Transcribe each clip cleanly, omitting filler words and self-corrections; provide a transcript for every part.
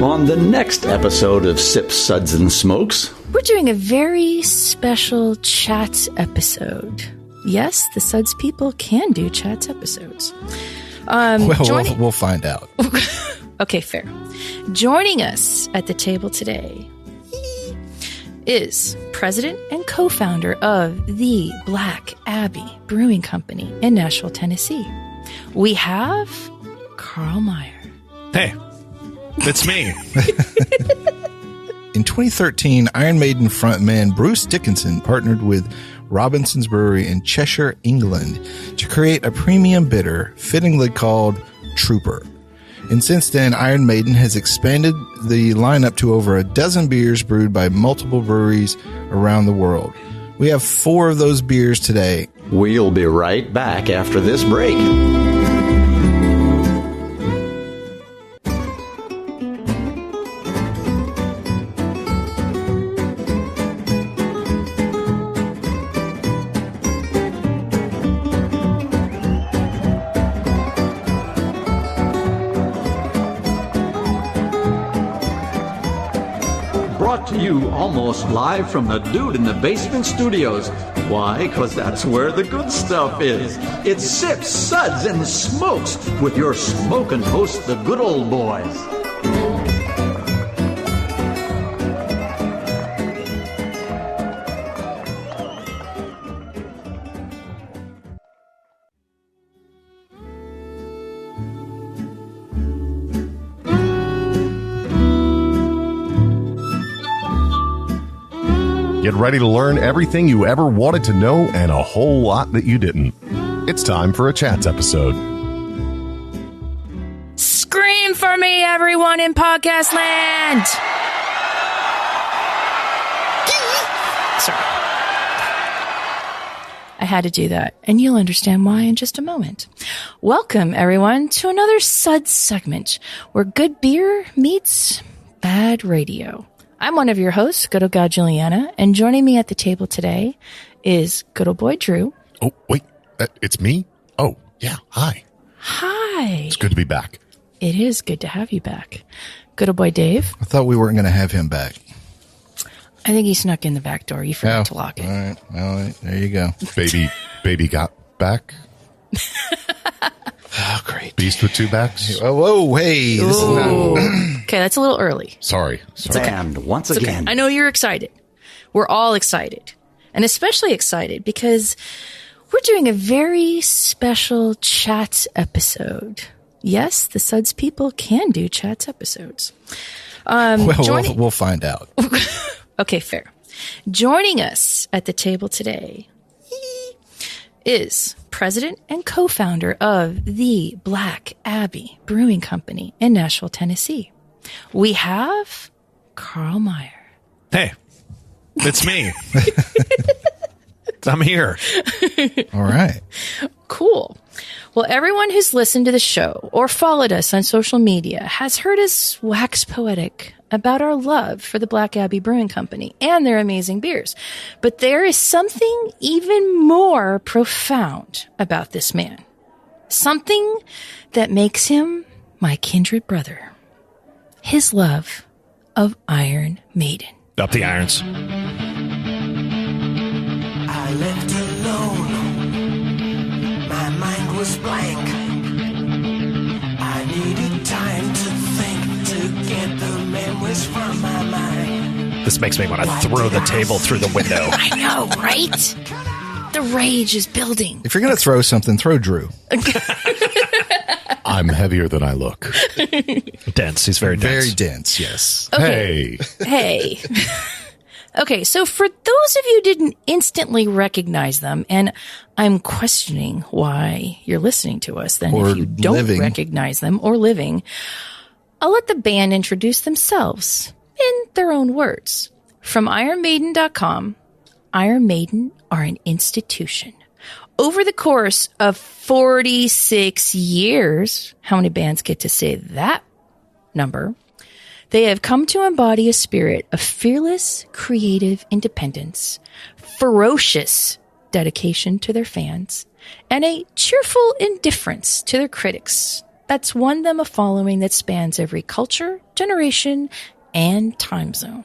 on the next episode of Sips, Suds, and Smokes. We're doing a very special chat episode. Yes, the Suds people can do chat episodes. We'll find out. Okay, fair. Joining us at the table today is president and co-founder of the Black Abbey Brewing Company in Nashville, Tennessee. We have Carl Meier. Hey, it's me. In 2013, Iron Maiden frontman Bruce Dickinson partnered with Robinson's Brewery in Cheshire, England, to create a premium bitter, fittingly called Trooper. And since then, Iron Maiden has expanded the lineup to over a dozen beers brewed by multiple breweries around the world. We have 4 of those beers today. We'll be right back after this break. To you almost live from the Dude in the Basement Studios. Why? Because that's where the good stuff is. It's Sips, Suds, and Smokes with your smoking host, the good old boys. Get ready to learn everything you ever wanted to know and a whole lot that you didn't. It's time for a Chats episode. Scream for me, everyone in podcast land! Sorry. I had to do that, and you'll understand why in just a moment. Welcome, everyone, to another Suds segment where good beer meets bad radio. I'm one of your hosts, good old gal Julieanna, and joining me at the table today is good old boy Drew. Oh, wait, it's me? Oh, yeah, hi. Hi. It's good to be back. It is good to have you back. Good old boy Dave. I thought we weren't going to have him back. I think he snuck in the back door. You forgot to lock it. All right, there you go. Baby got back. Oh, great. Beast with 2 backs. Whoa, hey. This is not... Okay, that's a little early. Sorry. Okay. And once again. Okay. I know you're excited. We're all excited. And especially excited because we're doing a very special chat episode. Yes, the Suds people can do chat episodes. We'll find out. Okay, fair. Joining us at the table today is president and co-founder of the Black Abbey Brewing Company in Nashville, Tennessee. We have Carl Meier. Hey, it's me. I'm here. All right. Cool. Well, everyone who's listened to the show or followed us on social media has heard us wax poetic about our love for the Black Abbey Brewing Company and their amazing beers. But there is something even more profound about this man. Something that makes him my kindred brother. His love of Iron Maiden. Up the irons. I left alone. My mind was blank. I needed time to think, to get the memories from my mind. This makes me want to throw the table through the window. I know, right? The rage is building. If you're going to throw something, throw Drew. I'm heavier than I look. Dense. He's very dense. Very dense, yes. Okay. Hey. Okay, so for those of you who didn't instantly recognize them, and I'm questioning why you're listening to us then or if you don't living. recognize them or living, I'll let the band introduce themselves in their own words. From IronMaiden.com, Iron Maiden are an institution. Over the course of 46 years, how many bands get to say that number? They have come to embody a spirit of fearless, creative independence, ferocious dedication to their fans, and a cheerful indifference to their critics that's won them a following that spans every culture, generation, and time zone.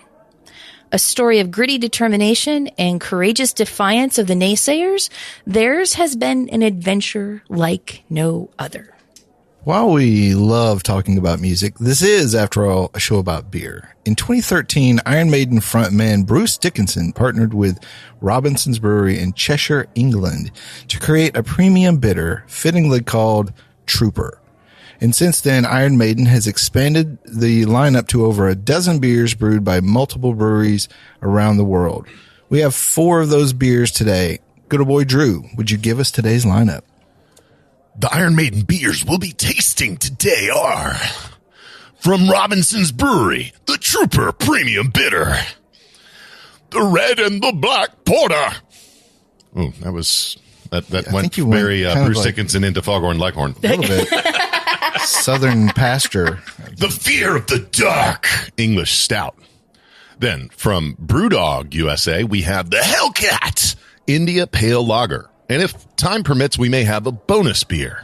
A story of gritty determination and courageous defiance of the naysayers, theirs has been an adventure like no other. While we love talking about music, this is, after all, a show about beer. In 2013, Iron Maiden frontman Bruce Dickinson partnered with Robinson's Brewery in Cheshire, England, to create a premium bitter fittingly called Trooper. And since then, Iron Maiden has expanded the lineup to over a dozen beers brewed by multiple breweries around the world. We have 4 of those beers today. Good old boy Drew, would you give us today's lineup? The Iron Maiden beers we'll be tasting today are from Robinson's Brewery, the Trooper Premium Bitter, the Red and the Black Porter. Oh, that was that went very Bruce Dickinson into Foghorn Leghorn. A little bit. Southern pasture. The Fear of the Dark English Stout. Then from BrewDog USA, we have the Hellcat India Pale Lager. And if time permits, we may have a bonus beer.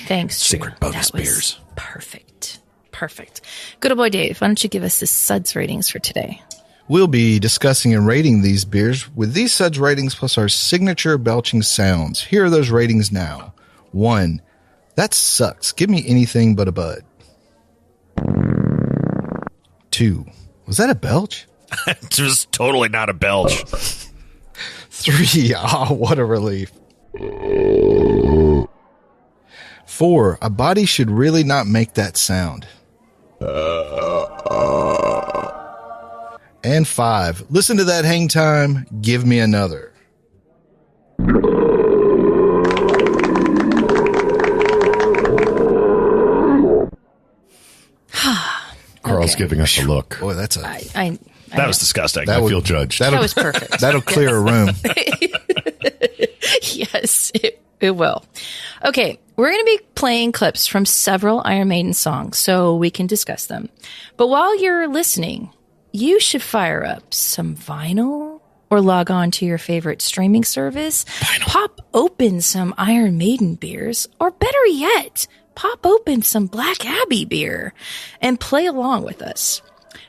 Thanks, Drew. Secret bonus That was beers. Perfect. Good old boy Dave, why don't you give us the Suds ratings for today? We'll be discussing and rating these beers with these Suds ratings plus our signature belching sounds. Here are those ratings now. 1, that sucks. Give me anything but a bud. 2, was that a belch? It's just totally not a belch. 3, what a relief. 4, a body should really not make that sound. And 5, listen to that hang time, give me another. Carl's giving us a look. Boy, that's a... That was disgusting. I feel judged. That was perfect. That'll clear a room. Yes, it will. Okay, we're going to be playing clips from several Iron Maiden songs so we can discuss them. But while you're listening, you should fire up some vinyl or log on to your favorite streaming service. Pop open some Iron Maiden beers, or better yet, pop open some Black Abbey beer and play along with us.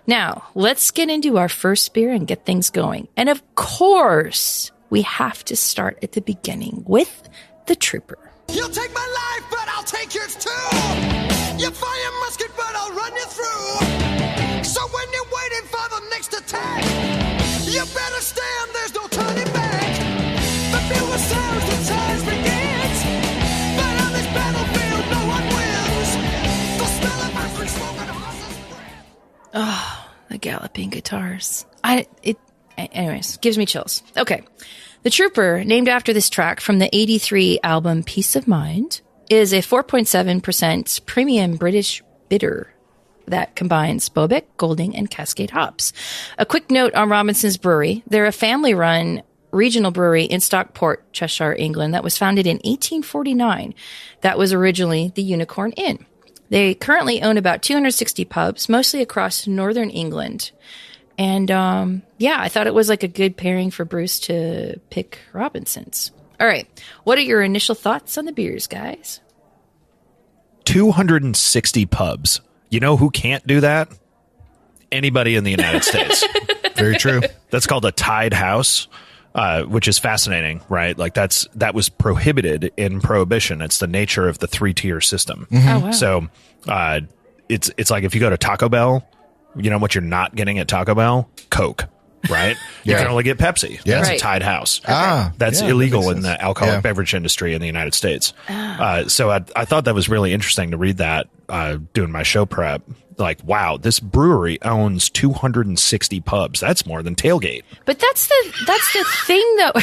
Now, let's get into our first beer and get things going. And of course, we have to start at the beginning with the Trooper. You'll take my life, but I'll take yours too. You fire musket, but I'll run you through. So when you're waiting for the next attack, you better stand, there's no turning back. The fewer sounds, the time begins. But on this battlefield, no one wins. The smell of iron smoke and horses' breath. Oh, the galloping guitars. Anyways, gives me chills. Okay. The Trooper, named after this track from the 83 album Peace of Mind, is a 4.7% premium British bitter that combines Bobec, Golding, and Cascade hops. A quick note on Robinson's Brewery. They're a family-run regional brewery in Stockport, Cheshire, England, that was founded in 1849. That was originally the Unicorn Inn. They currently own about 260 pubs, mostly across northern England. And, I thought it was like a good pairing for Bruce to pick Robinson's. All right. What are your initial thoughts on the beers, guys? 260 pubs. You know who can't do that? Anybody in the United States. Very true. That's called a tied house, which is fascinating, right? Like that was prohibited in Prohibition. It's the nature of the 3-tier system. Oh, wow. So it's like if you go to Taco Bell, you know what you're not getting at Taco Bell? Coke, right? You can only get Pepsi. Yeah. That's Right. a tied house. that That's illegal makes in sense. the alcoholic Yeah. beverage industry in the United States. So I thought that was really interesting to read that doing my show prep. Like, wow, this brewery owns 260 pubs. That's more than Tailgate. But that's the thing that...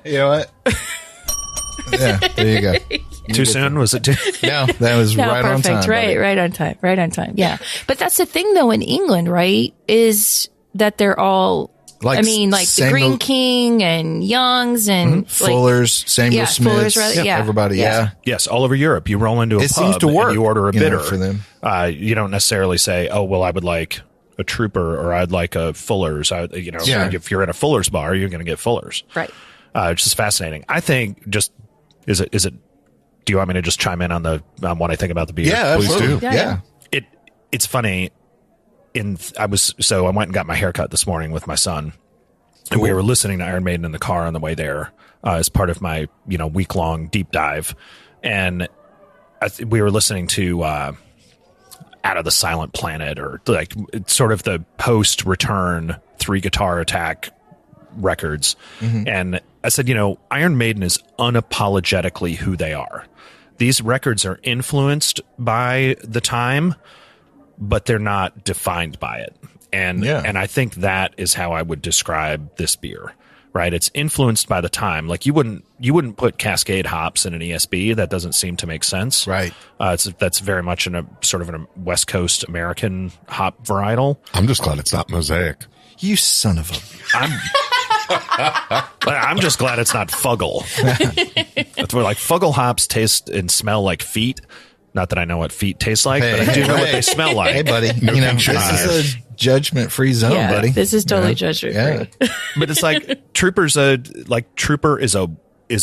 You know what? Yeah, there you go. Too soon? Was it too? No, that was No, right perfect. on time. buddy. Right on time. Yeah. But that's the thing, though, in England, right, is that they're all... Like the Samuel- Green King and Young's and... Fullers, Samuel Smiths, right, yeah. everybody, yeah. Yes, all over Europe. You roll into a It pub seems to work, and you order a you know, bitter. for them. You don't necessarily say, oh, well, I would like a Trooper or I'd like a Fuller's. Yeah. If you're in a Fuller's bar, you're going to get Fuller's. Right. Which is fascinating. I think just Is it? Do you want me to just chime in on what I think about the beer? Yeah, Please absolutely. do. Yeah. It's funny. I went and got my haircut this morning with my son, and we were listening to Iron Maiden in the car on the way there as part of my week-long deep dive, and we were listening to Out of the Silent Planet, or like sort of the post-return 3-guitar attack records. And I said, Iron Maiden is unapologetically who they are. These records are influenced by the time, but they're not defined by it. And I think that is how I would describe this beer, right? It's influenced by the time. Like you wouldn't put Cascade hops in an ESB. That doesn't seem to make sense. Right. That's very much in a sort of a West Coast American hop varietal. I'm just glad it's not Mosaic. You son of a... I'm just glad it's not Fuggle. That's where like Fuggle hops taste and smell like feet. Not that I know what feet taste like, but I do know what they smell like. Hey, buddy. No this is a judgment-free zone, Yeah, buddy. this is totally judgment-free. But it's like Trooper is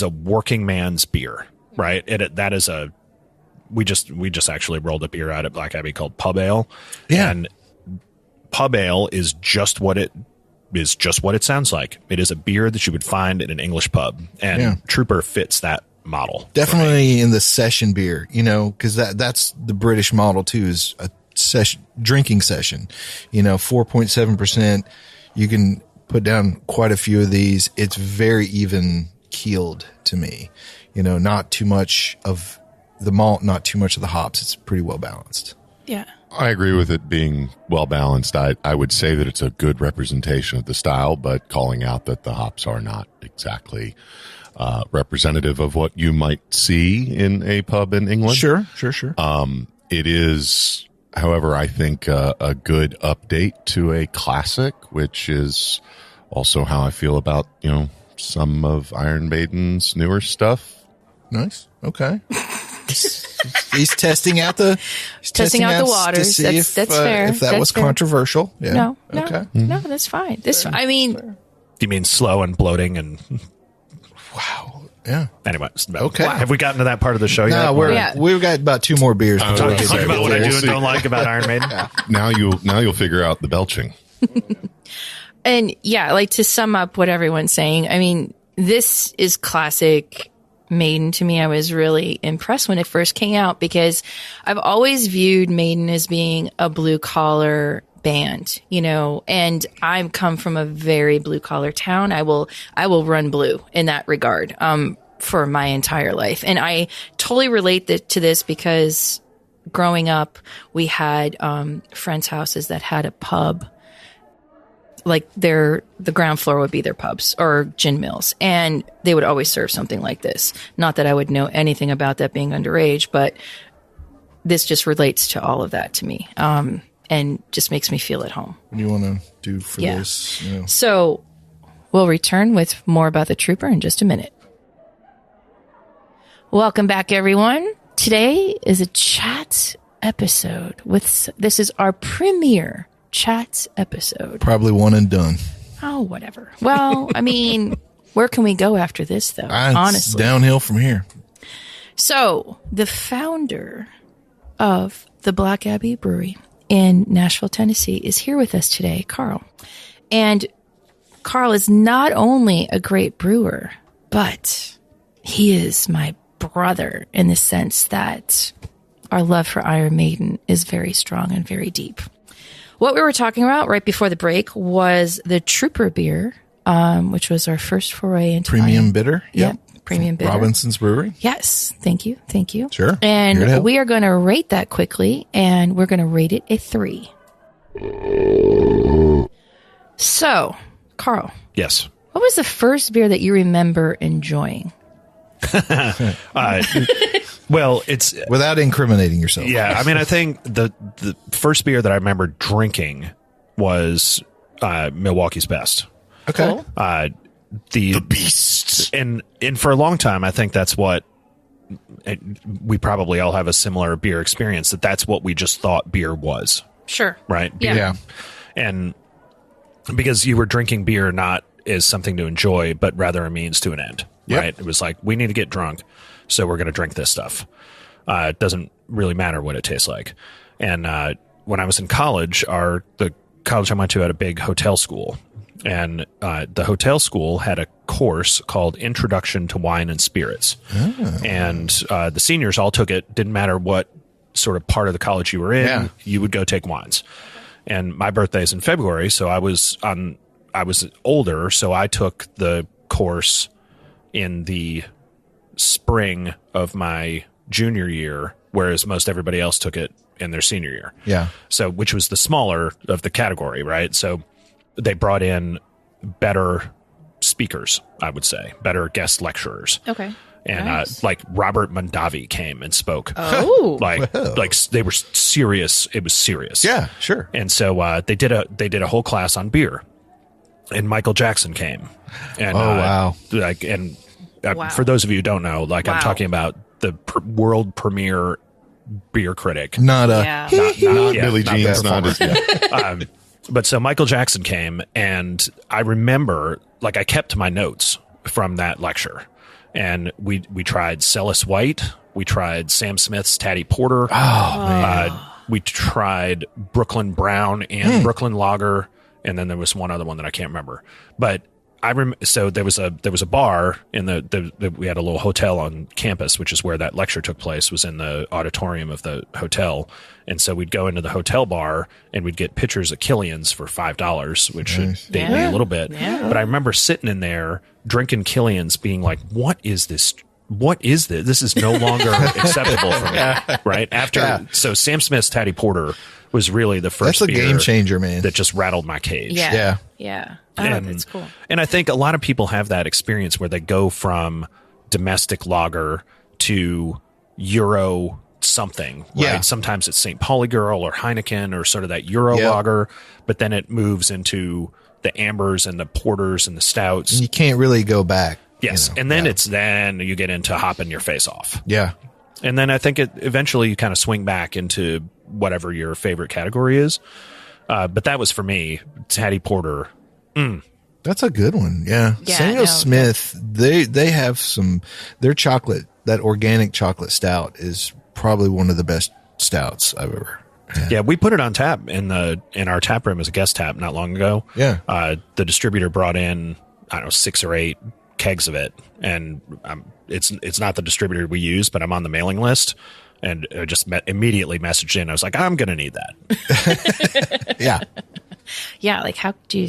a working man's beer, right? That is we just actually rolled a beer out at Black Abbey called Pub Ale. Yeah. And Pub Ale is just what it sounds like. It is a beer that you would find in an English pub, and Trooper fits that model. Definitely in the session beer, because that's the British model too, is a drinking session. 4.7%. You can put down quite a few of these. It's very even keeled to me. Not too much of the malt, not too much of the hops. It's pretty well balanced. Yeah. I agree with it being well balanced. I would say that it's a good representation of the style, but calling out that the hops are not exactly representative of what you might see in a pub in England. Sure. It is, however, I think a good update to a classic, which is also how I feel about, some of Iron Maiden's newer stuff. Nice. Okay. He's testing out the waters. to see That's fair. if that That's was fair. controversial. Yeah. No, Okay. no, that's fine. I mean, Do you mean slow and bloating and? Wow. Yeah. Anyway, Okay. Have we gotten to that part of the show yet? No, we've got about 2 more beers. before we Talk get about what I We'll do and see. don't like about Iron Maiden. Now you'll figure out the belching. and yeah, like to sum up what everyone's saying, I mean, this is classic Maiden to me. I was really impressed when it first came out because I've always viewed Maiden as being a blue collar band, and I come from a very blue collar town. I will run blue in that regard, for my entire life. And I totally relate to this because growing up, we had, friends' houses that had a pub. Like the ground floor would be their pubs or gin mills, and they would always serve something like this. Not that I would know anything about that being underage, but this just relates to all of that to me, and just makes me feel at home. What do you want to do for this? So we'll return with more about the Trooper in just a minute. Welcome back, everyone. Today is a chat episode this is our premiere chat episode. Probably one and done. Oh, whatever. Well, I mean, where can we go after this, though? It's honestly, downhill from here. So, the founder of the Black Abbey Brewery in Nashville, Tennessee, is here with us today, Carl. And Carl is not only a great brewer, but he is my brother in the sense that our love for Iron Maiden is very strong and very deep. What we were talking about right before the break was the Trooper beer, which was our first foray into Premium bitter. Yep. Premium bitter. Robinson's Brewery. Yes. Thank you. Sure. Here to And help. we are going to rate that quickly, and we're going to rate it a 3. So, Carl. Yes. What was the first beer that you remember enjoying? Well, it's Without incriminating yourself. yeah. I mean, I think the first beer that I remember drinking was Milwaukee's Best. Okay. Cool. The Beasts. and for a long time, I think that's what we probably all have a similar beer experience. That's what we just thought beer was, Sure. right? Yeah. Yeah. And because you were drinking beer not as something to enjoy, but rather a means to an end, Yep. right? It was like, we need to get drunk. So we're going to drink this stuff. It doesn't really matter what it tastes like. And when I was in college, the college I went to had a big hotel school. And the hotel school had a course called Introduction to Wine and Spirits. Oh. And the seniors all took it. Didn't matter what sort of part of the college you were in, you would go take wines. And my birthday's in February, so I was older, so I took the course in the spring of my junior year, whereas most everybody else took it in their senior year. Yeah. So, which was the smaller of the category, right? So they brought in better speakers, I would say, better guest lecturers. Okay. And nice. like Robert Mondavi came and spoke. Oh, like they were serious. It was serious. Yeah, sure. And so they did a whole class on beer, and Michael Jackson came. And wow! For those of you who don't know, I'm talking about the world premiere beer critic, not Billie Jean's, not as but so Michael Jackson came, and I remember I kept my notes from that lecture. And we tried Celis White. We tried Sam Smith's Tatty Porter. Oh, man. We tried Brooklyn Brown and Brooklyn Lager. And then there was one other one that I can't remember. But so there was a bar in we had a little hotel on campus, which is where that lecture took place, was in the auditorium of the hotel. And so we'd go into the hotel bar and we'd get pitchers of Killian's for $5, which should date me a little bit. Yeah. But I remember sitting in there drinking Killian's being like, what is this? What is this? This is no longer acceptable for me. Right? So Sam Smith's Tatty Porter was really the first That's a game changer, man. That just rattled my cage. Yeah. That's cool. And I think a lot of people have that experience where they go from domestic lager to Euro something, right? Yeah. Sometimes it's St. Pauli Girl or Heineken or sort of that Euro lager, but then it moves into the ambers and the porters and the stouts. And you can't really go back. Yes. And then then you get into hopping your face off. Yeah. And then I think eventually you kind of swing back into whatever your favorite category is. But that was for me, Tatty Porter. That's a good one. Yeah. Samuel Smith, they have their chocolate, that organic chocolate stout is probably one of the best stouts I've ever had. Yeah, we put it on tap in our tap room as a guest tap not long ago. Yeah. The distributor brought in, I don't know, 6 or 8 kegs of it. And it's not the distributor we use, but I'm on the mailing list. And I just immediately messaged in. I was like, I'm going to need that. Yeah. Yeah, like how do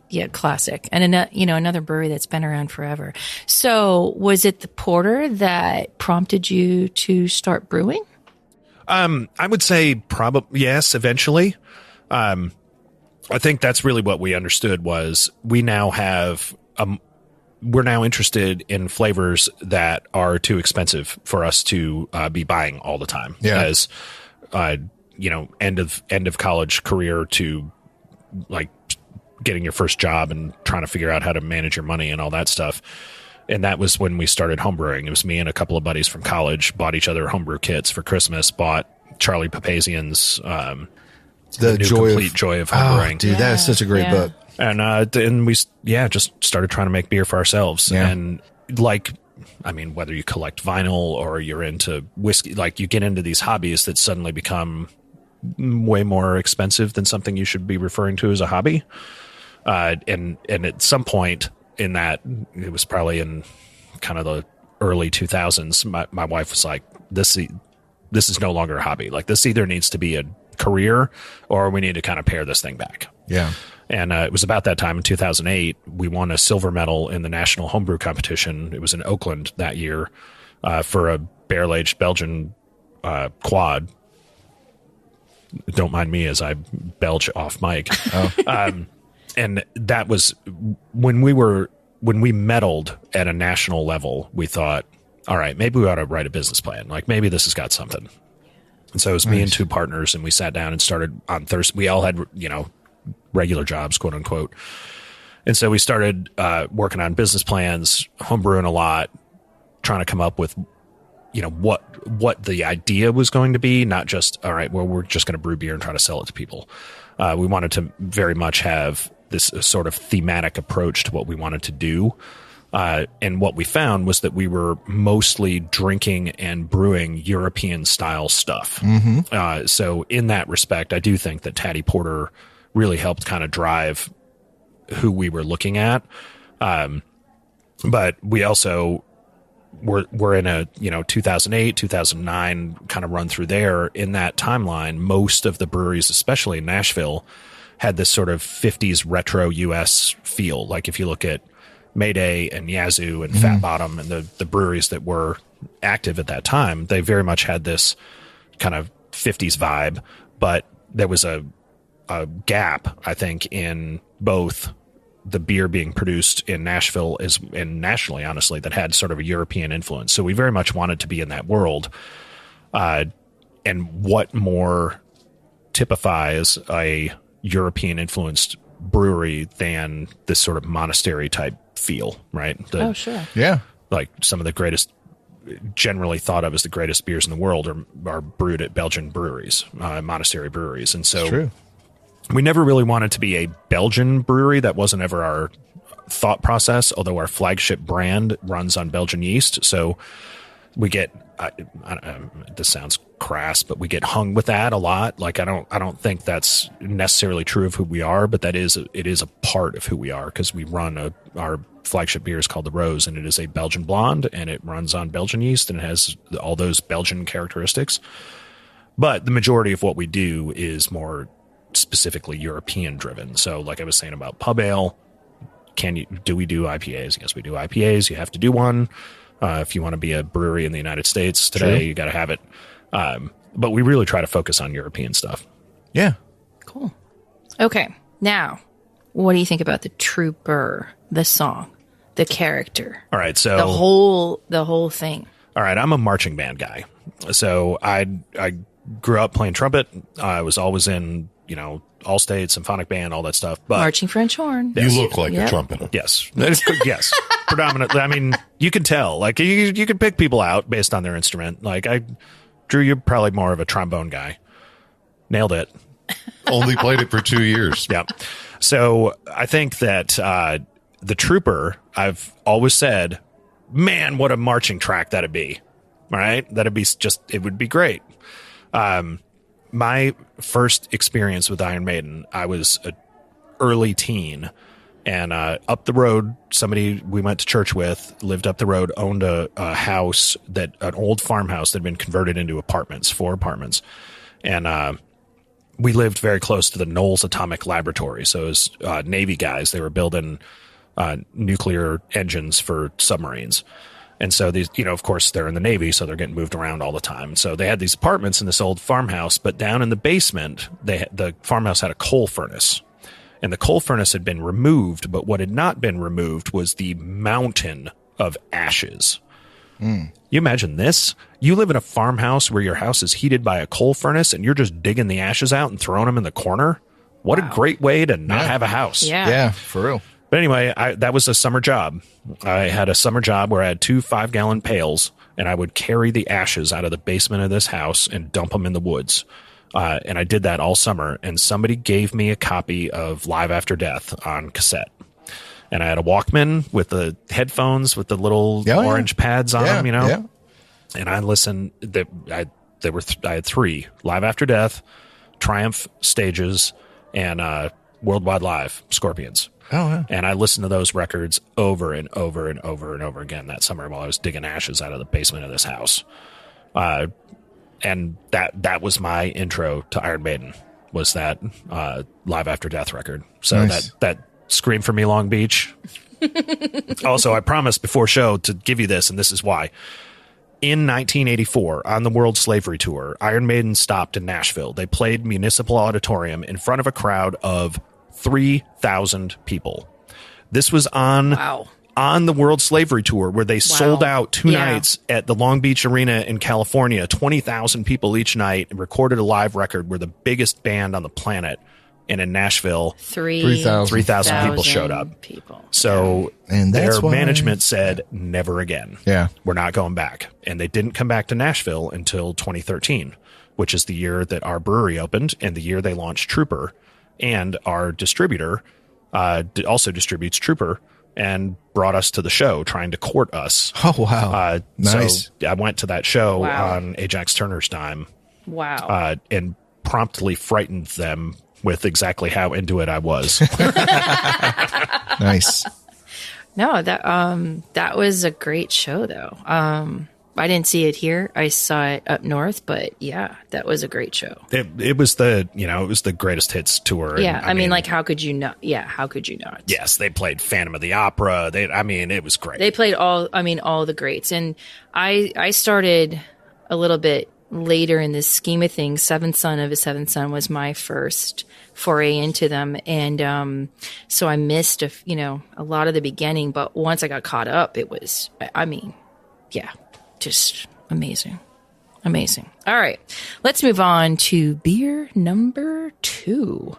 you? Classic, and another brewery that's been around forever. So, was it the porter that prompted you to start brewing? I would say probably yes. Eventually, I think that's really what we understood was we now have we're now interested in flavors that are too expensive for us to be buying all the time. Yeah. As end of college career to like getting your first job and trying to figure out how to manage your money and all that stuff. And that was when we started homebrewing. It was me and a couple of buddies from college bought each other homebrew kits for Christmas, bought Charlie Papazian's the Complete Joy of Homebrewing. Oh, dude, that is such a great book. And we just started trying to make beer for ourselves. Yeah. And whether you collect vinyl or you're into whiskey, like you get into these hobbies that suddenly become way more expensive than something you should be referring to as a hobby. And at some point in that, it was probably in kind of the early 2000s, my wife was like, this is no longer a hobby. Like this either needs to be a career or we need to kind of pare this thing back. Yeah. And it was about that time in 2008, we won a silver medal in the national homebrew competition. It was in Oakland that year for a barrel-aged Belgian quad. Don't mind me as I belch off mic. Oh. And that was when we medaled at a national level, we thought, all right, maybe we ought to write a business plan. Like maybe this has got something. And so it was me and 2 partners, and we sat down and started on Thursday. We all had, regular jobs, quote unquote. And so we started working on business plans, homebrewing a lot, trying to come up with, what the idea was going to be, not just, all right, well, we're just going to brew beer and try to sell it to people. We wanted to very much have this sort of thematic approach to what we wanted to do. And what we found was that we were mostly drinking and brewing European style stuff. So in that respect, I do think that Taddy Porter really helped kind of drive who we were looking at. But we also were in a, 2008, 2009 kind of run through there. In that timeline, most of the breweries, especially in Nashville, had this sort of 50s retro US feel. Like if you look at Mayday and Yazoo and Fat Bottom and the breweries that were active at that time, they very much had this kind of 50s vibe, but there was a gap, I think, in both the beer being produced in Nashville and nationally, honestly, that had sort of a European influence. So we very much wanted to be in that world. And what more typifies a European influenced brewery than this sort of monastery type feel, right? Oh, sure. Yeah. Like some of the greatest, generally thought of as the greatest beers in the world are brewed at Belgian breweries, monastery breweries. And so True. we never really wanted to be a Belgian brewery. That wasn't ever our thought process, although our flagship brand runs on Belgian yeast. So we get, this sounds crass, but we get hung with that a lot. Like I don't think that's necessarily true of who we are, but it is a part of who we are, because we run our flagship beer is called the Rose, and it is a Belgian blonde, and it runs on Belgian yeast, and it has all those Belgian characteristics. But the majority of what we do is more specifically European driven. So like I was saying about pub ale, do we do IPAs? Yes, we do IPAs. You have to do one. If you want to be a brewery in the United States today, True. you got to have it. But we really try to focus on European stuff. Yeah. Cool. Okay. Now, what do you think about the Trooper, the song, the character, All right. So the whole thing? all right, I'm a marching band guy. So I grew up playing trumpet. I was always in, all state, symphonic band, all that stuff. But Marching French horn. You look like Yep. a trumpeter. yes, yes, predominantly. I mean, you can tell. Like you can pick people out based on their instrument. Like Drew, you're probably more of a trombone guy. Nailed it. Only played it for 2 years. Yeah. So I think that the Trooper, I've always said, man, what a marching track that'd be. All right. It would be great. My first experience with Iron Maiden, I was an early teen, and up the road, somebody we went to church with lived up the road, owned a house, an old farmhouse that had been converted into apartments, 4 apartments. And we lived very close to the Knowles Atomic Laboratory. So it was Navy guys. They were building nuclear engines for submarines. And so these, of course, they're in the Navy, so they're getting moved around all the time. So they had these apartments in this old farmhouse, but down in the basement, the farmhouse had a coal furnace. And the coal furnace had been removed, but what had not been removed was the mountain of ashes. You imagine this? You live in a farmhouse where your house is heated by a coal furnace, and you're just digging the ashes out and throwing them in the corner? What a great way to not have a house. Yeah. Yeah, for real. But anyway, that was a summer job. I had a summer job where I had 2 5-gallon pails, and I would carry the ashes out of the basement of this house and dump them in the woods. And I did that all summer. And somebody gave me a copy of Live After Death on cassette. And I had a Walkman with the headphones with the little orange pads on them, Yeah. And I listened. I had 3: Live After Death, Triumph Stages, and Worldwide Live, Scorpions. Oh, yeah. And I listened to those records over and over and over and over again that summer while I was digging ashes out of the basement of this house. And that was my intro to Iron Maiden, was that Live After Death record. So Nice. that Scream for Me Long Beach. Also, I promised before show to give you this, and this is why. In 1984, on the World Slavery Tour, Iron Maiden stopped in Nashville. They played Municipal Auditorium in front of a crowd of 3,000 people. This was on the World Slavery Tour, where they sold out 2 nights at the Long Beach Arena in California, 20,000 people each night, and recorded a live record. We're the biggest band on the planet. And in Nashville, 3,000 people showed up. So And that's their why- management said, never again. Yeah. We're not going back. And they didn't come back to Nashville until 2013, which is the year that our brewery opened and the year they launched Trooper. And our distributor also distributes Trooper. and brought us to the show, trying to court us. Oh, wow. Nice. So I went to that show Wow. on Ajax Turner's dime. Wow. And promptly frightened them with exactly how into it I was. Nice. No, that was a great show though. I didn't see it here. I saw it up north, but yeah, that was a great show. It was the greatest hits tour. Yeah, And, I mean, like, how could you not? Yeah, how could you not? yes, they played Phantom of the Opera. It was great. They played all the greats. And I started a little bit later in this scheme of things. Seventh Son of a Seventh Son was my first foray into them. And so I missed a lot of the beginning. But once I got caught up, it was, yeah, just amazing. Amazing. All right, let's move on to beer number 2.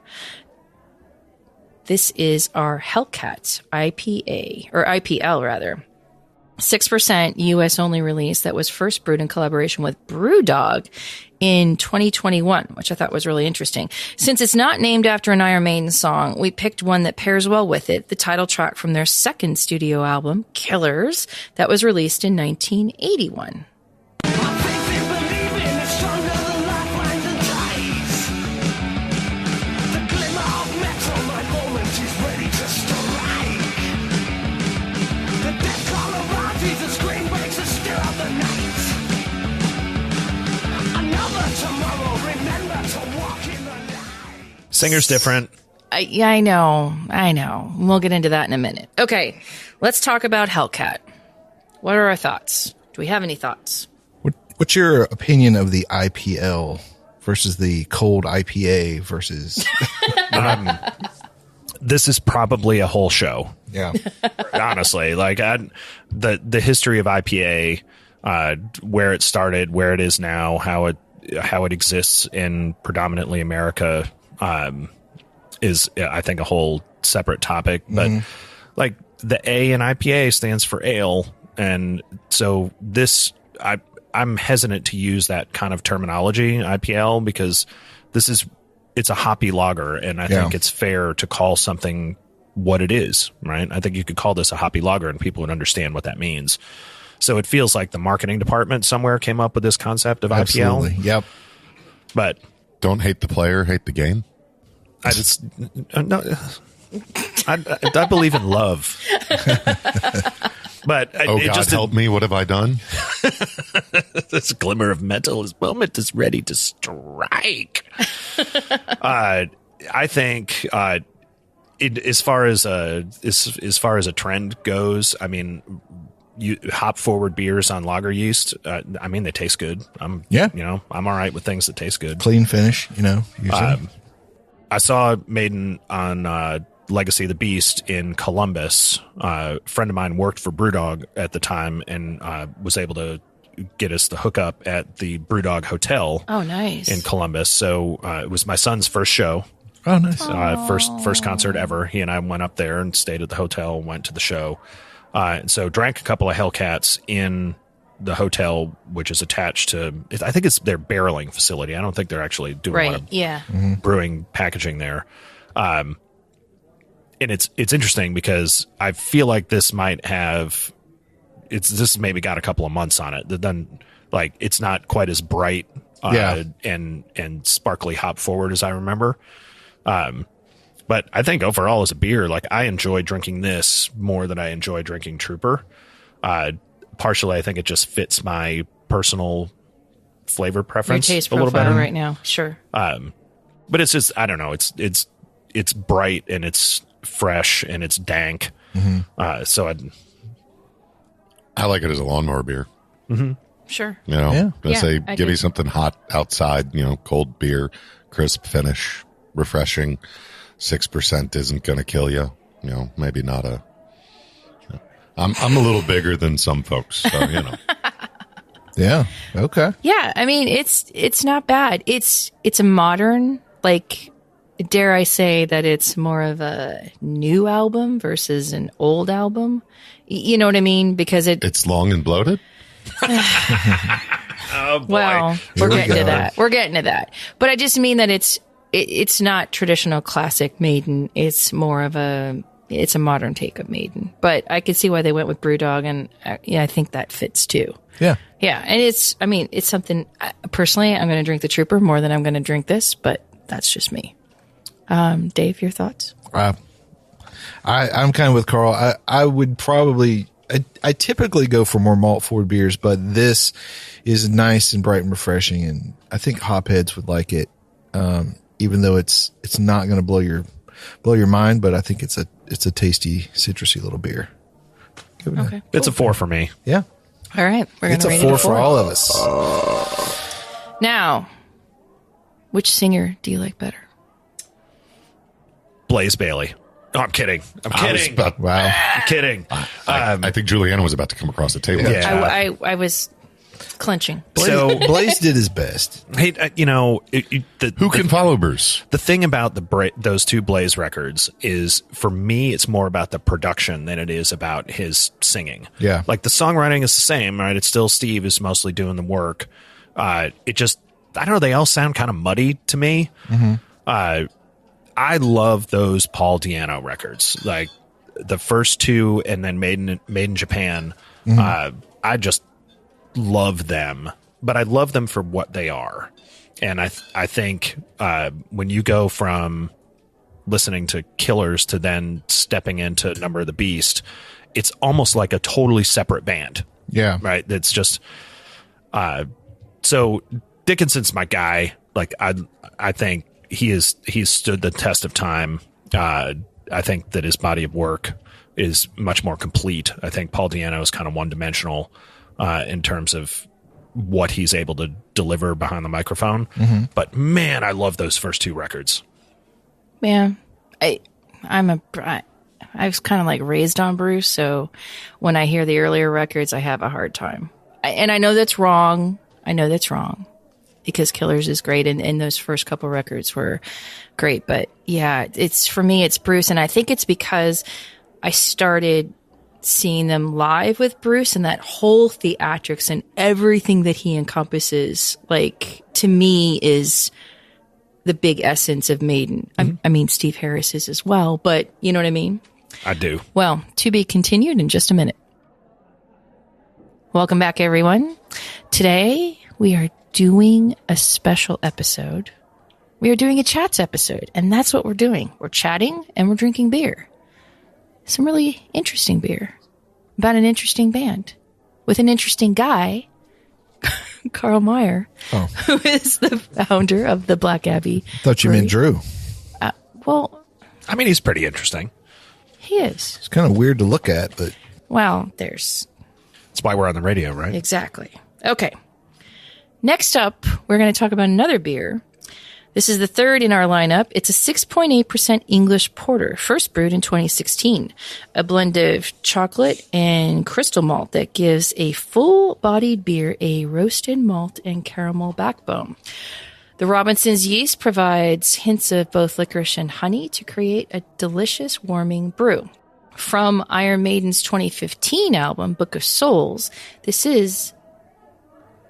This is our Hellcat IPA, or IPL rather. 6% US only release that was first brewed in collaboration with BrewDog in 2021, which I thought was really interesting. Since it's not named after an Iron Maiden song, we picked one that pairs well with it, the title track from their second studio album, Killers, that was released in 1981. Singer's different. I know. We'll get into that in a minute. Okay, let's talk about Hellcat. What are our thoughts? Do we have any thoughts? What's your opinion of the IPL versus the cold IPA versus? This is probably a whole show. Yeah. Honestly, like the history of IPA, where it started, where it is now, how it exists in predominantly America, is, I think, a whole separate topic. But like the A in IPA stands for ale, and so I'm hesitant to use that kind of terminology, IPL, because it's a hoppy lager, and I think it's fair to call something what it is, right? I think you could call this a hoppy lager and people would understand what that means. So it feels like the marketing department somewhere came up with this concept of Absolutely. IPL. Yep. But Don't hate the player, hate the game. I just no, I believe in love. But Oh, God, help me. What have I done? This glimmer of metal, his moment is ready to strike. I think as far as a trend goes, I mean, you hop forward beers on lager yeast. I mean, they taste good. I'm all right with things that taste good. Clean finish, usually. I saw Maiden on Legacy of the Beast in Columbus. A friend of mine worked for BrewDog at the time and was able to get us the hookup at the BrewDog Hotel. Oh, nice. In Columbus. So it was my son's first show. Oh, nice. First concert ever. He and I went up there and stayed at the hotel, went to the show. So drank a couple of Hellcats in the hotel, which is attached to, I think it's their barreling facility. I don't think they're actually doing a lot of brewing packaging there. And it's interesting because I feel like this might have, this maybe got a couple of months on it. Then, like, it's not quite as bright and sparkly hop forward as I remember. But I think overall as a beer, like, I enjoy drinking this more than I enjoy drinking Trooper. Partially, I think it just fits my personal flavor preference Your taste a little profile better right now, sure. But it's just, I don't know. It's bright and it's fresh and it's dank. So I like it as a lawnmower beer. Sure. Say, I give do. me something hot outside, cold beer, crisp finish, refreshing. 6% isn't going to kill you. Maybe not a. I'm a little bigger than some folks, so Yeah. Okay. Yeah, I mean, it's not bad. It's a modern, like, dare I say that it's more of a new album versus an old album. You know what I mean? Because it's long and bloated. oh boy. Well, Here we're we getting to go. that. We're getting to that. But I just mean that it's not traditional classic Maiden. It's more of a it's a modern take of Maiden. But I could see why they went with BrewDog, and I think that fits too. Yeah. Yeah, and it's something, personally, I'm going to drink the Trooper more than I'm going to drink this, but that's just me. Dave, your thoughts? I'm kind of with Carl. I would probably, I typically go for more malt forward beers, but this is nice and bright and refreshing, and I think hopheads would like it. Even though it's not going to blow your mind, but I think it's a tasty, citrusy little beer. Okay, it's a 4 for me. Yeah. All right, we're going to rate it's it a 4 for all of us. Now, which singer do you like better? Blaze Bailey. Oh, I'm kidding. Wow. I'm kidding. I think Julieanna was about to come across the table. Yeah. I was clenching. So Blaze did his best. Hey, Who can follow Bruce? The thing about those two Blaze records is, for me, it's more about the production than it is about his singing. Yeah. Like, the songwriting is the same, right? It's still Steve who's mostly doing the work. It just, I don't know, they all sound kind of muddy to me. Mm-hmm. I love those Paul Di'Anno records, like the first two, and then Made in Japan. Mm-hmm. I just love them, but I love them for what they are. And I think when you go from listening to Killers to then stepping into Number of the Beast, it's almost like a totally separate band. Yeah. Right. It's just so Dickinson's my guy. Like, I think he's stood the test of time. I think that his body of work is much more complete. I think Paul Di'Anno is kind of one-dimensional in terms of what he's able to deliver behind the microphone. Mm-hmm. But man, I love those first two records. Yeah, I was kind of like raised on Bruce, so when I hear the earlier records, I have a hard time. And I know that's wrong. Because Killers is great, and those first couple records were great. But yeah, for me, it's Bruce, and I think it's because I started seeing them live with Bruce, and that whole theatrics and everything that he encompasses, like, to me, is the big essence of Maiden. Mm-hmm. I mean, Steve Harris is as well, but you know what I mean? I do. Well, to be continued in just a minute. Welcome back, everyone. Today, we are doing a special episode. We are doing a chats episode, and that's what we're doing. We're chatting and we're drinking beer. Some really interesting beer about an interesting band with an interesting guy, Carl Meier, who is the founder of the Black Abbey. Thought you meant Drew. Well, I mean, he's pretty interesting. He is. It's kind of weird to look at, but well, that's why we're on the radio, right? Exactly. Okay. Next up, we're going to talk about another beer. This is the third in our lineup. It's a 6.8% English porter, first brewed in 2016. A blend of chocolate and crystal malt that gives a full-bodied beer a roasted malt and caramel backbone. The Robinson's yeast provides hints of both licorice and honey to create a delicious, warming brew. From Iron Maiden's 2015 album, Book of Souls, this is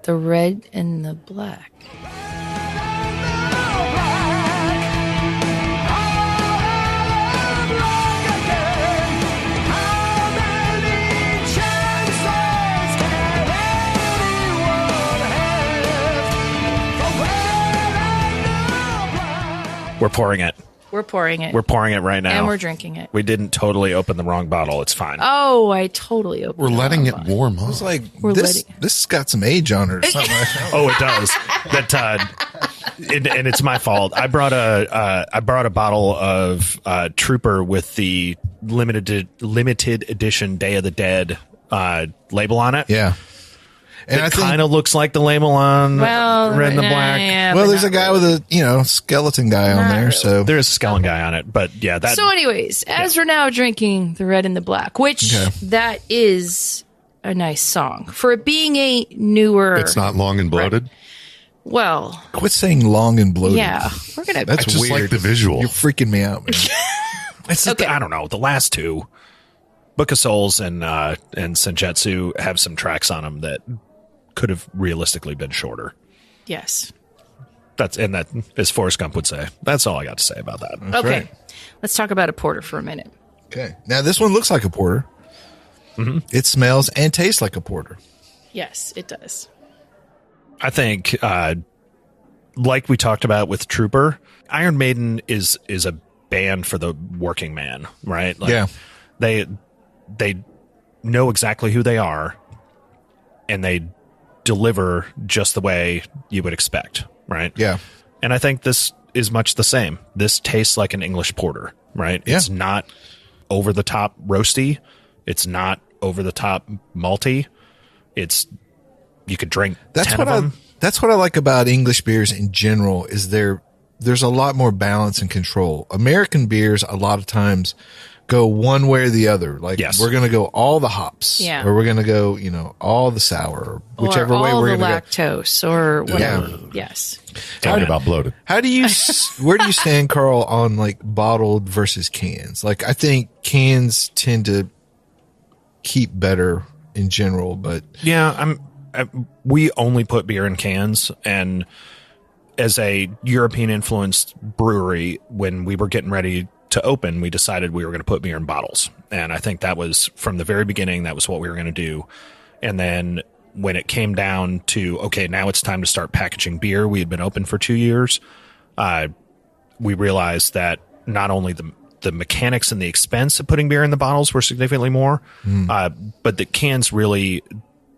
the Red and the Black. We're pouring it. We're pouring it. We're pouring it right now. And we're drinking it. We didn't totally open the wrong bottle. It's fine. Oh, I totally opened We're letting it warm up. it's like this has got some age on it or something. Oh, it does. And it's my fault. I brought a bottle of Trooper with the limited edition Day of the Dead label on it. Yeah. And it kind of looks like the label on Red and the Black. Yeah, well, there's a guy with a skeleton guy on there, so there's a skeleton guy on it. But yeah, that. So, anyways, as we're now drinking the Red and the Black, which that is a nice song for it being a newer. It's not long and bloated. Well, quit saying long and bloated. Yeah, we're gonna. That's I just weird. like the visual. You're freaking me out, man. It's okay. I don't know. The last two, Book of Souls and Senjutsu, have some tracks on them that could have realistically been shorter. Yes. That, as Forrest Gump would say. That's all I got to say about that. Okay. Let's talk about a porter for a minute. Okay. Now this one looks like a porter. Mm-hmm. It smells and tastes like a porter. Yes, it does. I think, like we talked about with Trooper, Iron Maiden is a band for the working man, right? Like, yeah. They know exactly who they are, and they deliver just the way you would expect, right? Yeah. And I think this is much the same. This tastes like an English porter, right? Yeah. It's not over the top roasty. It's not over the top malty. It's, you could drink 10 of them. That's what I like about English beers in general is there's a lot more balance and control. American beers a lot of times go one way or the other. Like we're going to go all the hops, or we're going to go, all the sour, whichever way we're going to go. Lactose or whatever. Yeah. Yes. Talking about bloated. How do you, where do you stand, Carl, on like bottled versus cans? Like I think cans tend to keep better in general, but yeah, we only put beer in cans, and as a European influenced brewery, when we were getting ready to open, we decided we were going to put beer in bottles. And I think that was from the very beginning, that was what we were going to do. And then when it came down to, okay, now it's time to start packaging beer, we had been open for 2 years. We realized that not only the mechanics and the expense of putting beer in the bottles were significantly more, but the cans really,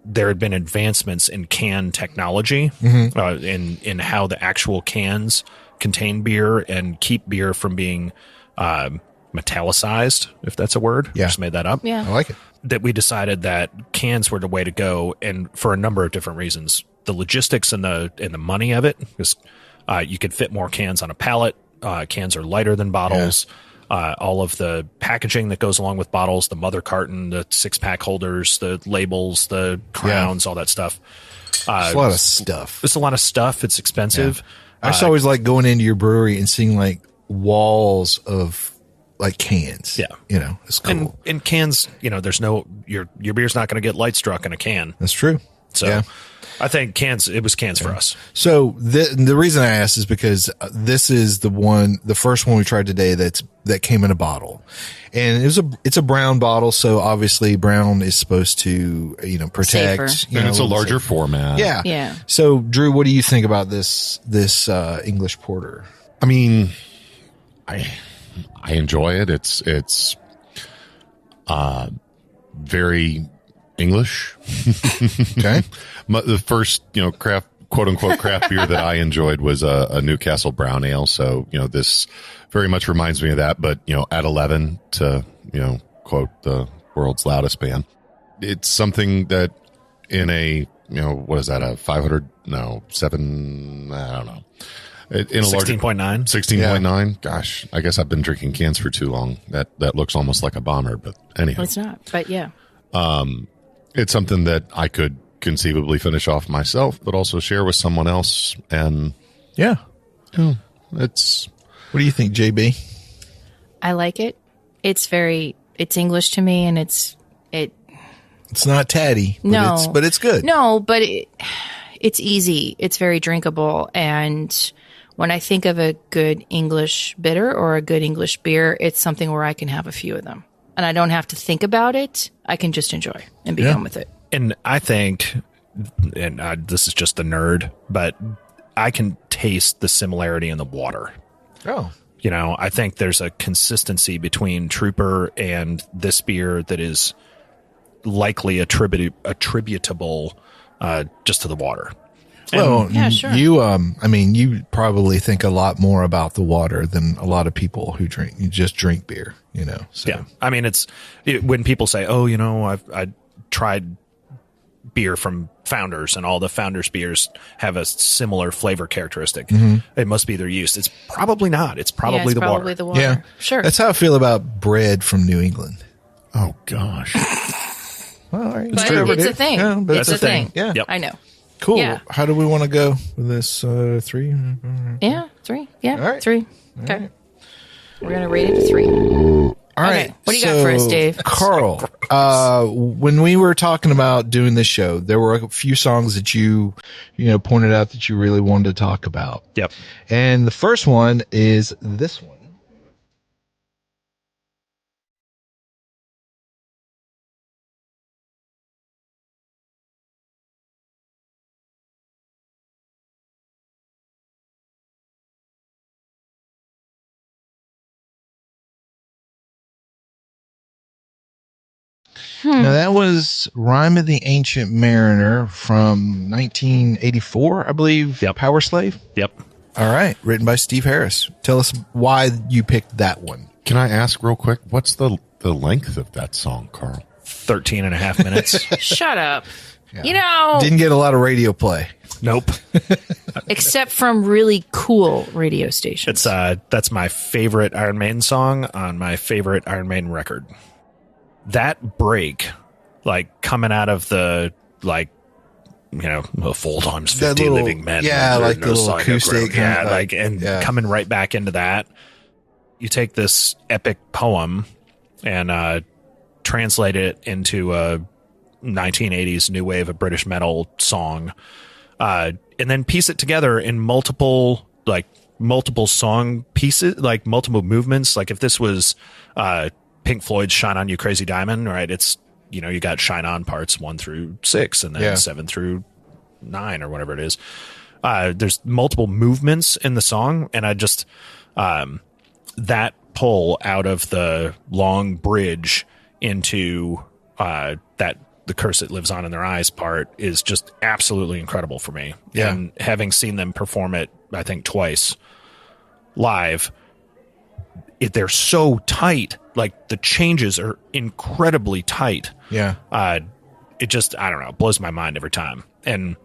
there had been advancements in can technology, in how the actual cans contain beer and keep beer from being metallicized, if that's a word. Yeah. Just made that up. Yeah. I like it. That we decided that cans were the way to go, and for a number of different reasons. The logistics and the money of it, because you could fit more cans on a pallet. Cans are lighter than bottles. All of the packaging that goes along with bottles, the mother carton, the 6-pack holders, the labels, the crowns, all that stuff. It's a lot of stuff. It's a lot of stuff. It's expensive. I just always like going into your brewery and seeing like walls of like cans. Yeah. It's cool. And cans, there's no, your beer's not going to get light struck in a can. That's true. So I think it was cans for us. So the reason I asked is because this is the first one we tried today that came in a bottle, and it's a brown bottle. So obviously brown is supposed to, protect, Safer. And it's a larger format. Yeah. Yeah. So Drew, what do you think about this English porter? I mean, I enjoy it. It's very English. Okay. The first, craft, quote unquote, craft beer that I enjoyed was a Newcastle brown ale. So, this very much reminds me of that, but, at 11 to, quote the world's loudest band. It's something that in a, what is that? A 500? No, 7, I don't know. In a 16.9. 16.9. Gosh, I guess I've been drinking cans for too long. That looks almost like a bomber, but anyhow. Well, it's not, but yeah. It's something that I could conceivably finish off myself, but also share with someone else. And it's. What do you think, JB? I like it. It's English to me, and it's not tatty, but it's good. No, but it's easy. It's very drinkable. And when I think of a good English bitter or a good English beer, it's something where I can have a few of them. And I don't have to think about it. I can just enjoy and be done with it. And I think, and this is just the nerd, but I can taste the similarity in the water. Oh. I think there's a consistency between Trooper and this beer that is likely attributable just to the water. Well, yeah, sure. You probably think a lot more about the water than a lot of people who just drink beer, So. Yeah. I mean, when people say, oh, I tried beer from Founders and all the Founders beers have a similar flavor characteristic. It must be their yeast. It's probably not. It's probably the water. Yeah. Sure. That's how I feel about bread from New England. Oh, gosh. Well, all right. But it's a thing. Yeah, but it's a thing. Yeah. Yep. I know. Cool. Yeah. How do we want to go with this? 3? Yeah, 3. Yeah, All right. 3. Okay. Right. We're going to rate it a 3. All right. What do you got for us, Dave? Carl, when we were talking about doing this show, there were a few songs that you pointed out that you really wanted to talk about. Yep. And the first one is this one. Now, that was Rime of the Ancient Mariner from 1984, I believe. Yep. Powerslave. Yep. All right. Written by Steve Harris. Tell us why you picked that one. Can I ask real quick, what's the length of that song, Carl? 13 and a half minutes. Shut up. Yeah. You know, Didn't get a lot of radio play. Nope. except from really cool radio stations. It's that's my favorite Iron Maiden song on my favorite Iron Maiden record. That break, like coming out of the full times 50 little, living men. yeah, like the little sign of acoustic growth. Yeah, kind of and coming right back into that. You take this epic poem and translate it into a 1980s new wave of British metal song, and then piece it together in multiple song pieces, like multiple movements. Like if this was Pink Floyd's "Shine On You Crazy Diamond," right? It's you got "Shine On" parts 1 through 6, and then 7 through 9 or whatever it is. There's multiple movements in the song, and I just that pull out of the long bridge into that the curse that lives on in their eyes part is just absolutely incredible for me. Yeah. And having seen them perform it, I think twice live, they're so tight. Like the changes are incredibly tight. Yeah. It just, I don't know, blows my mind every time. And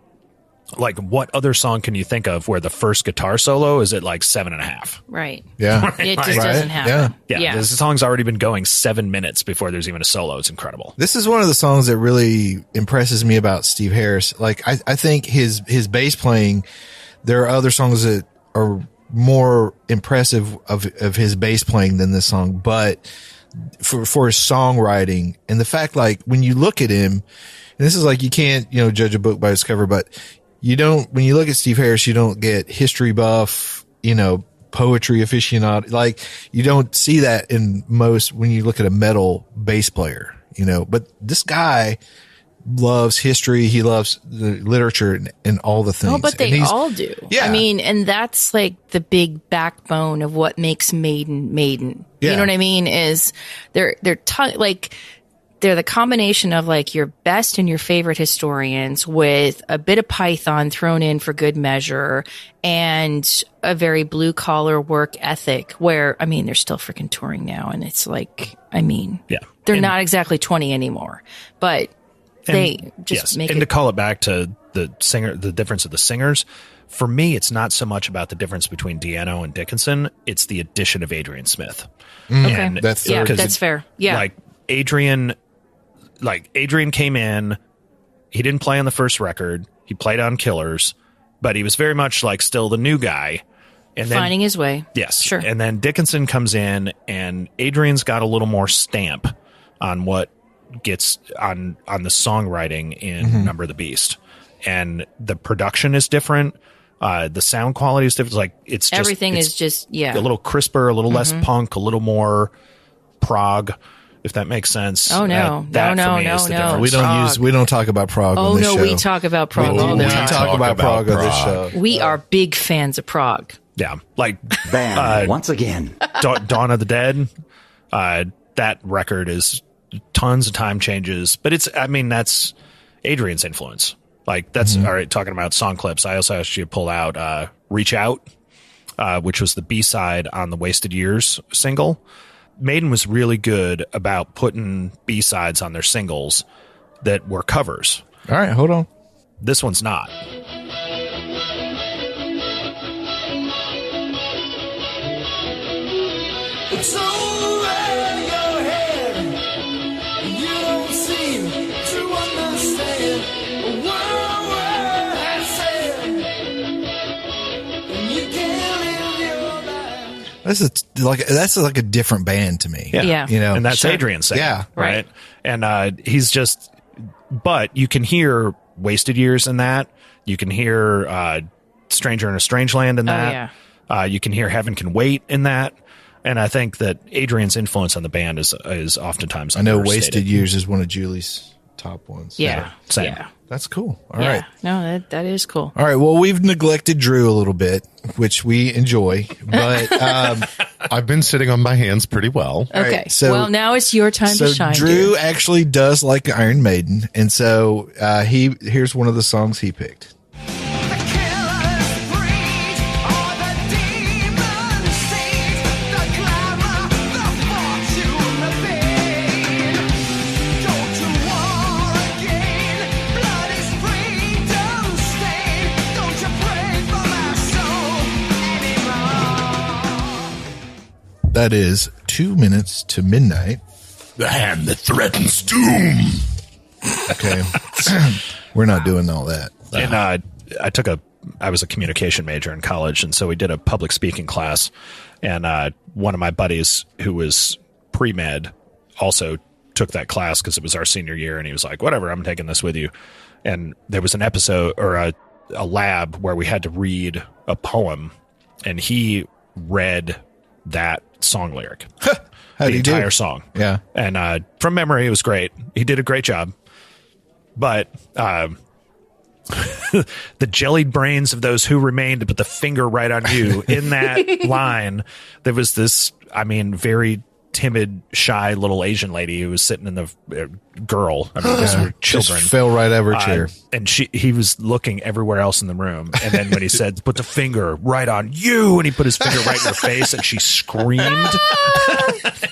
like, what other song can you think of where the first guitar solo is at like 7.5? Right. Yeah. It just Right? doesn't happen. Yeah. This song's already been going 7 minutes before there's even a solo. It's incredible. This is one of the songs that really impresses me about Steve Harris. Like, I think his bass playing, there are other songs that are more impressive of his bass playing than this song, but for his songwriting and the fact, like, when you look at him, and this is like, you can't, judge a book by its cover, but when you look at Steve Harris, you don't get history buff, poetry aficionado. Like, you don't see that in most when you look at a metal bass player, but this guy loves history. He loves the literature and all the things. Oh, but they all do. Yeah. I mean, and that's like the big backbone of what makes Maiden. Yeah. You know what I mean? Is they're the combination of like your best and your favorite historians with a bit of Python thrown in for good measure and a very blue collar work ethic where, I mean, they're still freaking touring now. And it's like, I mean, they're not exactly 20 anymore, but they just make and it. to call it back to the difference of the singers, for me, it's not so much about the difference between Deano and Dickinson. It's the addition of Adrian Smith. And That's that's fair. Yeah. Like Adrian came in, he didn't play on the first record. He played on Killers, but he was very much like still the new guy. And then, finding his way. yes. Sure. And then Dickinson comes in and Adrian's got a little more stamp on what gets on the songwriting in Number of the Beast. And the production is different. The sound quality is different. Like it's just, everything is just, a little crisper, a little less punk, a little more prog, if that makes sense. Oh, no. That No, for me no, is the no. difference. we don't talk about Prague on this show. We talk about Prague all the We time. talk about Prague on this show. We are big fans of Prague. Yeah. Like Bam, once again. Dawn of the Dead, that record is tons of time changes, but that's Adrian's influence. Like that's all right. Talking about song clips, I also asked you to pull out Reach Out, which was the B-side on the Wasted Years single. Maiden was really good about putting B-sides on their singles that were covers. All right, hold on. This one's not. It's over your head. You don't seem to understand a word I said. And you can't live your life. That's like a different band to me. Yeah. And that's Sure. Adrian saying. Yeah. Right. And he's just, but you can hear Wasted Years in that. You can hear Stranger in a Strange Land in that. You can hear Heaven Can Wait in that. And I think that Adrian's influence on the band is oftentimes I know understated. Wasted Years is one of Julie's top ones. Yeah. Same. Yeah. That's cool. All Yeah. right. No, that is cool. All right. Well, we've neglected Drew a little bit, which we enjoy, but I've been sitting on my hands pretty well. Okay. right, so- well, now it's your time to shine. Drew dear. actually does like Iron Maiden, and so here's one of the songs he picked. That is 2 minutes to midnight. The hand that threatens doom. Okay. We're not doing all that. And I was a communication major in college, and so we did a public speaking class. And one of my buddies who was pre-med also took that class because it was our senior year, and he was like, whatever, I'm taking this with you. And there was an episode or a lab where we had to read a poem, and he read that song lyric. How'd the he do? entire song. Yeah. And from memory, it was great. He did a great job. But the jellied brains of those who remained to put the finger right on you, in that line, there was this, very timid, shy little Asian lady who was sitting in the girl. These were children. Just fell right over a chair. And he was looking everywhere else in the room. And then when he said, put the finger right on you, and he put his finger right in her face, and she screamed.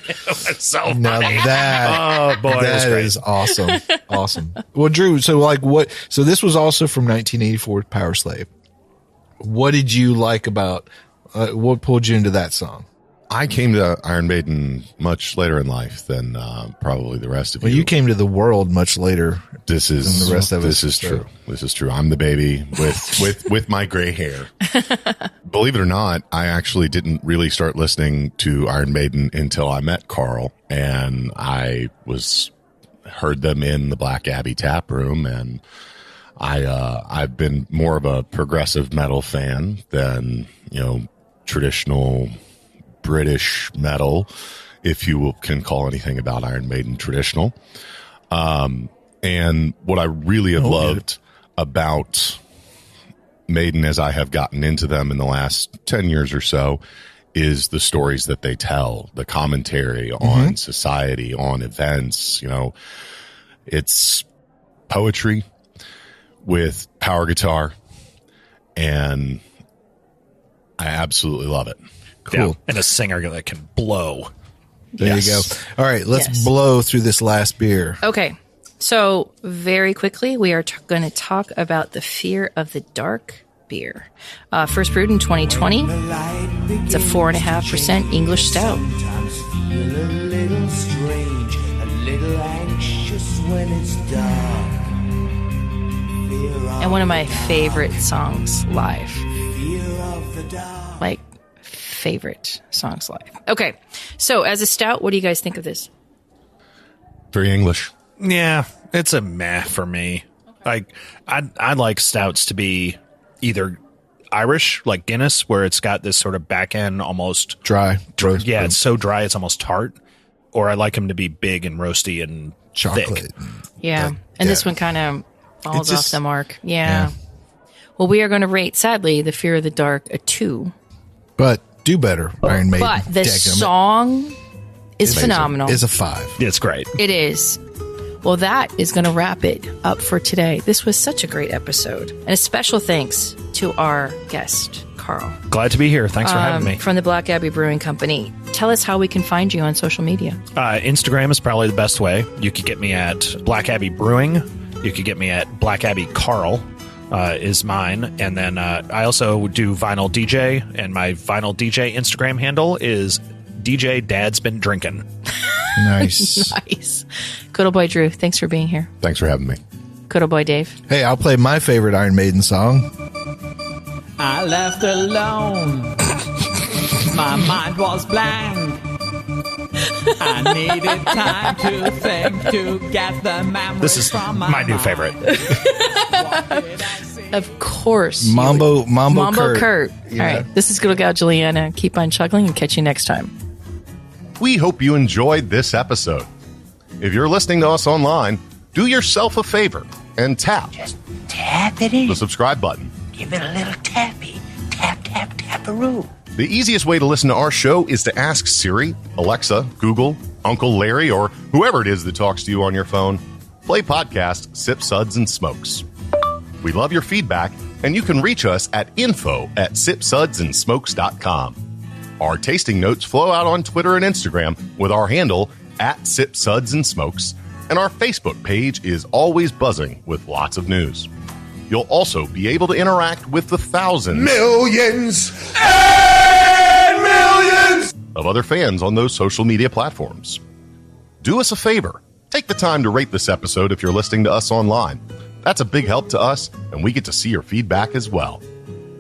It was so funny. Now that, oh boy, that is awesome. Awesome. Well, Drew, so this was also from 1984 Powerslave. What did you like about, what pulled you into that song? I came to Iron Maiden much later in life than probably the rest of you. Well, you came to the world much later than the rest of us. This is true. This is true. I'm the baby with my gray hair. Believe it or not, I actually didn't really start listening to Iron Maiden until I met Carl, and I heard them in the Black Abbey tap room, and I've been more of a progressive metal fan than traditional British metal, if you can call anything about Iron Maiden traditional. And what I really have loved about Maiden as I have gotten into them in the last 10 years or so is the stories that they tell, the commentary on society, on events. It's poetry with power guitar, and I absolutely love it. Cool. Yeah, and a singer that can blow. There you go. All right, let's blow through this last beer. Okay. So very quickly, we are going to talk about the Fear of the Dark beer. First brewed in 2020. It's a 4.5% English stout. Sometimes feel a little strange, a little anxious when it's dark. And one of my favorite songs live. Fear of the dark. Like, favorite songs live. Okay. So as a stout, what do you guys think of this? Very English. Yeah, it's a meh for me. Like, I like stouts to be either Irish, like Guinness, where it's got this sort of back end almost Dry. Yeah, it's so dry it's almost tart. Or I like them to be big and roasty and Chocolate. thick. Yeah. And this one kind of falls It's just- off the mark. Yeah. Well, we are going to rate, sadly, The Fear of the Dark a 2. But do better, Iron Maiden. But the Dadgummit. song is phenomenal. Is a 5. It's great. It is. Well, that is going to wrap it up for today. This was such a great episode. And a special thanks to our guest, Carl. Glad to be here. Thanks for having me. From the Black Abbey Brewing Company. Tell us how we can find you on social media. Instagram is probably the best way. You could get me at Black Abbey Brewing. You could get me at Black Abbey Carl. Is mine. And then I also do Vinyl DJ, and my Vinyl DJ Instagram handle is DJ Dad's Been Drinking. Nice. Nice. Good old boy Drew, thanks for being here. Thanks for having me. Good old boy Dave. Hey, I'll play my favorite Iron Maiden song. I left alone. My mind was blank. I needed time to think to get the memories This is from my new mind. favorite. Of course. Mambo Kurt. Yeah. All right. This is Good Old Gal Julieanna. Keep on chuckling and catch you next time. We hope you enjoyed this episode. If you're listening to us online, do yourself a favor and tap Tap it in. the subscribe button. Give it a little tappy. Tap, tap, tap-a-roo. The easiest way to listen to our show is to ask Siri, Alexa, Google, Uncle Larry, or whoever it is that talks to you on your phone. Play podcast Sip, Suds, and Smokes. We love your feedback, and you can reach us at info@sipsudsandsmokes.com. Our tasting notes flow out on Twitter and Instagram with our handle @SipSudsAndSmokes, and our Facebook page is always buzzing with lots of news. You'll also be able to interact with the thousands, millions, and millions of other fans on those social media platforms. Do us a favor. Take the time to rate this episode if you're listening to us online. That's a big help to us, and we get to see your feedback as well.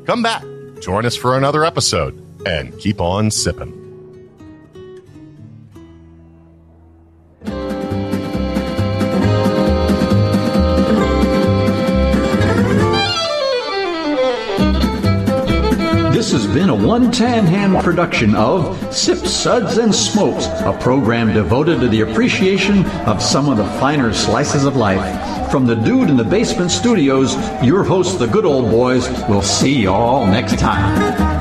Come back, join us for another episode, and keep on sipping. This has been a one-tan hand production of Sip, Suds, and Smokes, a program devoted to the appreciation of some of the finer slices of life. From the Dude in the Basement Studios, your hosts, the good old boys, will see you all next time.